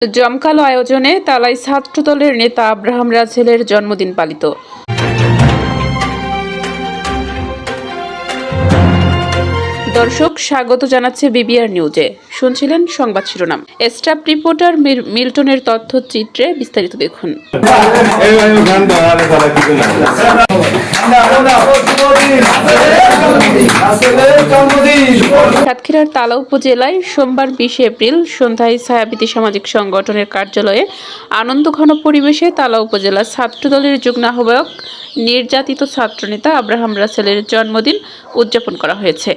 জমকালো আয়োজনে তালাই ছাত্রদলের নেতা আব্রাহাম রাছেলের জন্মদিন পালিত। দর্শক, স্বাগত জানাচ্ছে বিবিআর নিউজে। শুনছিলেন সংবাদ শিরোনাম। স্টাফ রিপোর্টার মিল্টনের তথ্যচিত্রে বিস্তারিত দেখুন। সাতক্ষীরার তালা উপজেলায় সোমবার 20 এপ্রিল সন্ধ্যায় ছায়াবীতি সামাজিক সংগঠনের কার্যালয়ে আনন্দঘন পরিবেশে তালা উপজেলা ছাত্রদলের যুগ্ম আহ্বায়ক নির্যাতিত ছাত্রনেতা আব্রাহাম রাছেলের জন্মদিন উদযাপন করা হয়েছে।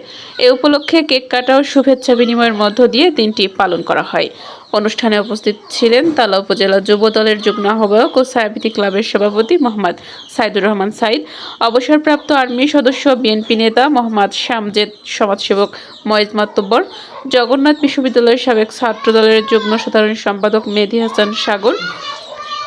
এ উপলক্ষে কেক কাটা ও শুভেচ্ছা বিনিময়ের মধ্য দিয়ে দিনটি পালন করা হয়। অনুষ্ঠানে উপস্থিত ছিলেন তালা উপজেলা যুব দলের যুগ্ম আহ্বায়ক ও ছায়াবীতি ক্লাবের সভাপতি মোহাম্মদ সাইদুর রহমান সাইদ, অবসরপ্রাপ্ত আর্মি সদস্য বিএনপি নেতা মোহাম্মদ শামজেদ, সমাজসেবক ময়েজ মাতব্বর, জগন্নাথ বিশ্ববিদ্যালয়ের সাবেক ছাত্র দলের যুগ্ম সাধারণ সম্পাদক মেহেদী হাসান সাগর,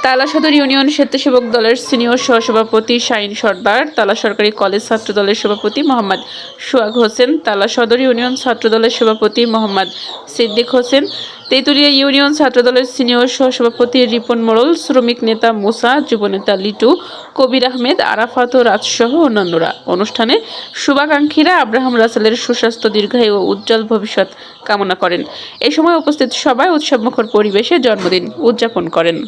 তালা সদর ইউনিয়ন স্বেচ্ছাসেবক দলের সিনিয়র সহসভাপতি শাহিন সর্দার, তালা সরকারি কলেজ ছাত্র দলের সভাপতি মোহাম্মদ সোহাগ হোসেন, তালা সদর ইউনিয়ন ছাত্র দলের সভাপতি মোহাম্মদ সিদ্দিক হোসেন, তেঁতুলিয়া ইউনিয়ন ছাত্রদলের সিনিয়র সহসভাপতি রিপন মোড়ল, শ্রমিক নেতা মুসা, যুবনেতা লিটু, কবির আহমেদ, আরাফাত ও রাজসহ অন্যান্যরা। অনুষ্ঠানে শুভাকাঙ্ক্ষীরা আব্রাহাম রাছেলের সুস্বাস্থ্য, দীর্ঘায়ু ও উজ্জ্বল ভবিষ্যৎ কামনা করেন। এ সময় উপস্থিত সবাই উৎসবমুখর পরিবেশে জন্মদিন উদযাপন করেন।